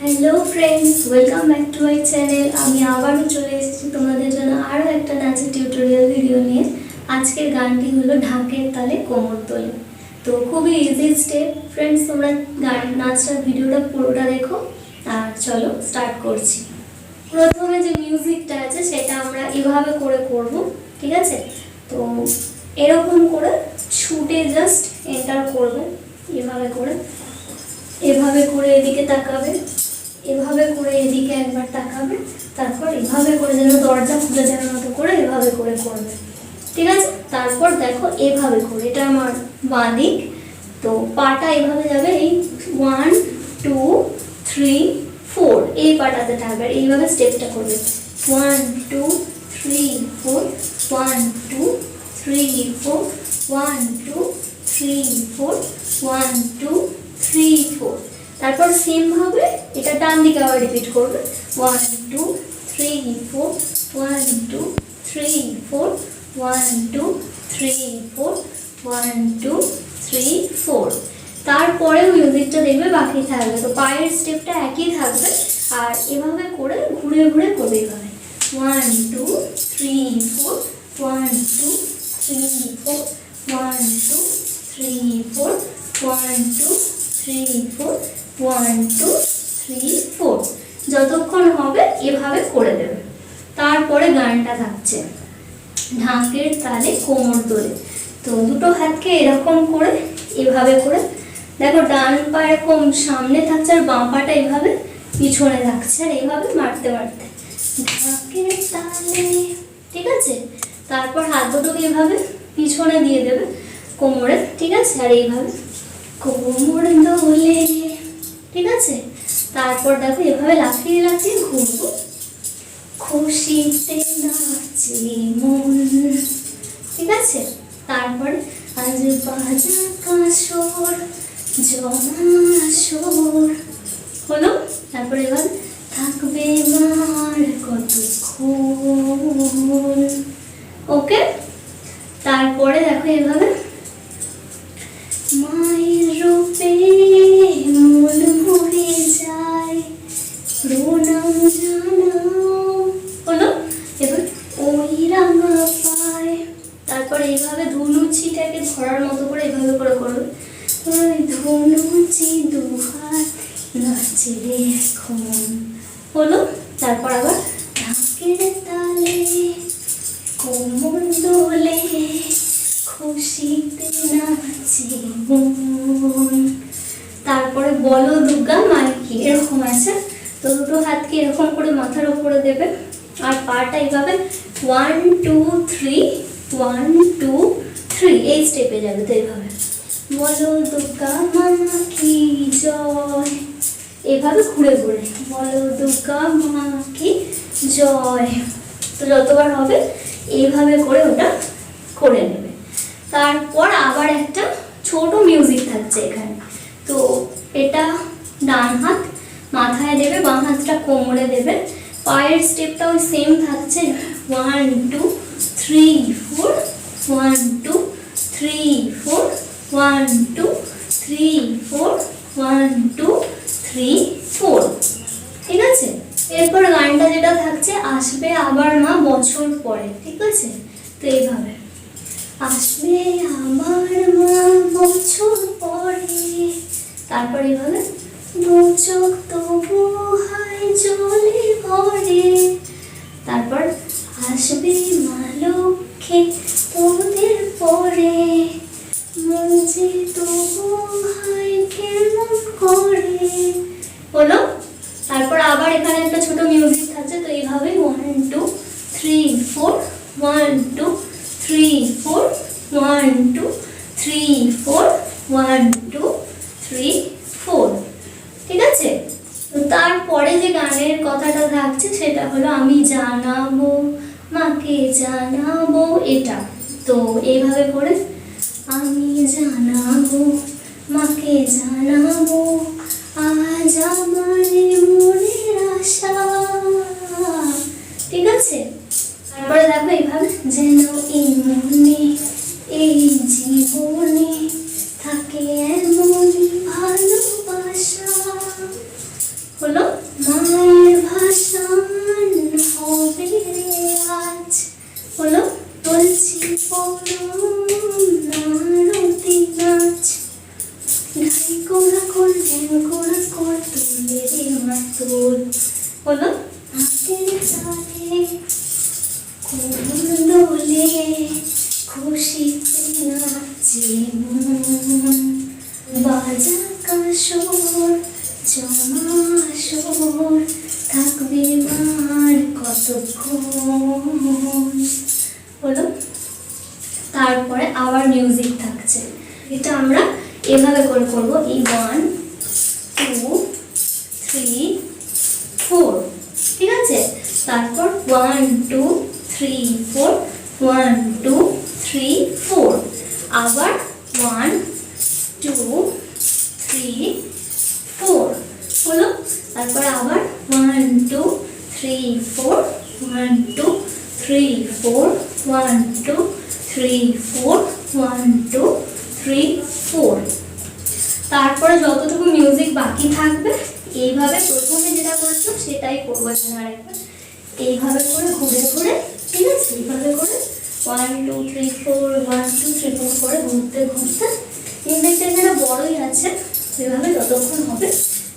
Hello friends, welcome back to my channel. আমি আবারও চলে এসেছি তোমাদের জন্য আরও একটা নাচের টিউটোরিয়াল ভিডিও নিয়ে। আজকের গানটি হলো ঢাকের তালে কোমর তোলে। তো খুবই ইজি স্টেপ ফ্রেন্ডস, তোমরা নাচটার ভিডিওটা পুরোটা দেখো। আর চলো স্টার্ট করছি। প্রথমে যে মিউজিকটা আছে সেটা আমরা এভাবে করে করব, ঠিক আছে? তো এরকম করে ছুটে জাস্ট এন্টার করবে, এভাবে করে এদিকে তাকাবে, এভাবে করে এদিকে একবার তাকাবে, তারপর এভাবে করে যেন দরজা খুলে দেওয়ার মতো করে এভাবে করে করবে, ঠিক আছে? তারপর দেখো এভাবে করে, এটা আমার বাঁ দিক, তো পাটা এভাবে যাবে, এই 1 2 3 4 এই পাটাতে থাকবে, এইভাবে স্টেপটা করবে 1 2 3 4 1 2 3 4 1 2 3 4 1 2 3 4। তারপর সেম ভাবে এটা ডান দিকে আবার রিপিট করবে 1 2 3 4 1 2 3 4 1 2 3 4 1 2 3 4। তারপরে মিউজিকটা দেখবে বাকি থাকবে, তো পায়ের স্টেপটা একই থাকবে। আর এভাবে করে ঘুরে ঘুরে করবে, এভাবে 1 2 3 4 1 2 3 4 1 2 3 4 1 2 3 4 1 2 3 4 যতক্ষণ হবে এভাবে করে দেবে। তারপরে গানটা থাকছে ঢাকের তালে কোমর দোলে। তো দুটো হাতকে এরকম করে এভাবে করে দেখো, ডান পা এরকম সামনে থাকছে আর বাঁ পাটা এভাবে পিছনে থাকছে, আর এইভাবে মারতে মারতে ঢাকের তালে, ঠিক আছে? তারপর হাত দুটোকে এভাবে পিছনে দিয়ে দেবে কোমরে, ঠিক আছে? আর এইভাবে কোমর দোলে, ঠিক আছে? তারপর দেখো এভাবে লাফিয়ে লাফিয়ে ঘুরবো, খুশিতে নাচে মন, ঠিক আছে? তারপর আজ বাজা কাঁসর জমা সোর হলো। তারপর এবার থাকবে মার কতক্ষণ, ওকে? তারপরে দেখো এভাবে মায়ের রূপে মন ভরে যায়, প্রণাম জানাও হলো। এবার ওই রাঙা পায়, তারপর এইভাবে ধনুচিটাকে ধরার মতো করে এইভাবে করে করবে, ওই ধনুচি দুহাত নাচে এখন হলো। তারপর আবার ঢাকের তালে কোমর দোলে খুশিতে নাচে মন। তারপরে বলো দুর্গা মায়ের কি এরকম আছে, তো দুটো হাতকে এরকম করে মাথার উপরে দেবে, আর পাটা এইভাবে 1 2 3 1 2 3 এই স্টেপে যাবে। তো এইভাবে বলো দুর্গা মা কি জয়, এভাবে ঘুরে ঘুরে বলো দুর্গা মা কি জয়। তো যতবার হবে এইভাবে করে ওটা করে নেবে। তারপর আবার একটা ছোট মিউজিক থাকছে এখানে, তো এটা ডান হাত মাথায় দেবে, বাম হাতটা কোমরে দেবে, পায়ের স্টেপটা ওই সেম থাকছে 1 2 3 4 1 2 3 4 1 2 3 4 1 2 3 4, ঠিক আছে? এরপর গানটা যেটা থাকছে আসবে আবার মা বছর পরে, ঠিক আছে? তো এইভাবে আসবে আমার মা বছর পরে, তারপর এইভাবে দু চোখ তবু হায় জলে ভরে, তারপর আসবে মা লক্ষ্মী তোদের পরে, মন যে তবু হায় কেমন করে হলো। তারপর আবার এখানে একটা ছোট মিউজিক থাকছে, তো এইভাবে 1 2 3 4 1 2 3 4 1 2 3 4 1 2 3 4, ঠিক আছে? তো তারপরে যে গানের কথাটা থাকছে সেটা হলো আমি জানাবো মাকে জানাবো, এটা। তো এইভাবে করে আমি জানাবো মাকে জানাবো আজ আমার মনের আশা, ঠিক আছে? তারপরে দেখো এইভাবে যেন এই মনে এই জীবনে থাকে এমন ভালোবাসা হলো মায়ের ভাষণ হবে রে আজ, হলো বলছি পরতি নাচ, ঢাই কোড়া কর ঢ্যাং কোড়া কর তুলে রে মাতুল, হলো ঢাকের তালে কোমর দোলে খুশিতে নাচে মন, বাজা কাসর জমা আসর থাকবে মার কতক্ষণ, হলো। তারপরে আবার মিউজিক থাকছে, এটা আমরা এভাবে করে করবো, এই 1 2 3 4, ঠিক আছে। তারপর 1 2 3 4, 1 2 3 4, আবার 1 2 3 4, হলো। তারপর আবার 1 2 3 4, 1 2 3 4, 1 2 3 4, 1 2 3 4। তারপরে যতটুকু মিউজিক বাকি থাকবে এইভাবে প্রথমে যেটা করছো সেটাই করবো এখানে আরেকবার, এইভাবে করে ঘুরে ঘুরে, ঠিক আছে, এইভাবে করে 1 2 3 4 1 2 3 4 করে ঘুরতে ঘুরতে মিউজিকটা যেটা বড়ই আছে সেভাবে যতক্ষণ হবে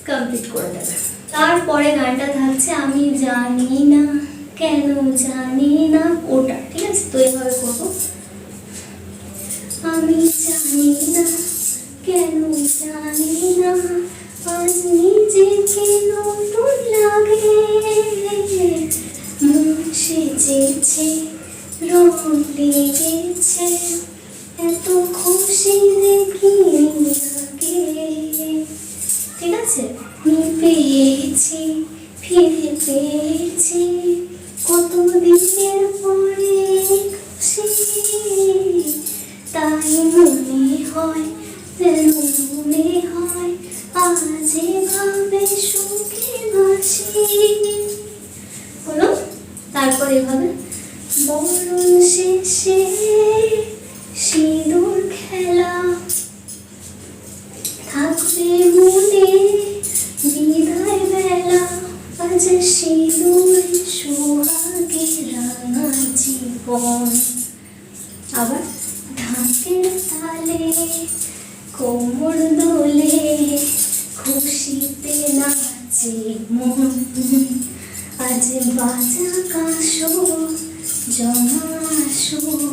কমপ্লিট করে দেবে। তারপরে গানটা থাকছে আমি জানি না কেন জানি না, ওটা, ঠিক আছে। তো এইভাবে করবো, আমি জানি না কেন জানি না আজ নিজেকে নতুন লাগে, মন সেজেছে রং লেগেছে এত খুশি দেখি আগে, ঠিক আছে। আমি পেয়েছি ফিরে পেয়েছি কত দিনের পরে খুশি, তাই মনে হয় যেন মনে হয় আজ এভাবে সুখে বাসি, হলো। তারপর এভাবে বরণ শেষে সিঁদুর খেলা থাকবে মনে বিদায় বেলা, আজ সিঁদুর সোহাগে রাঙা জীবন, আবার ঢাকের তালে কোমর দোলে খুশিতে নাচে মন, আজ বাজা কাসর জমা আসর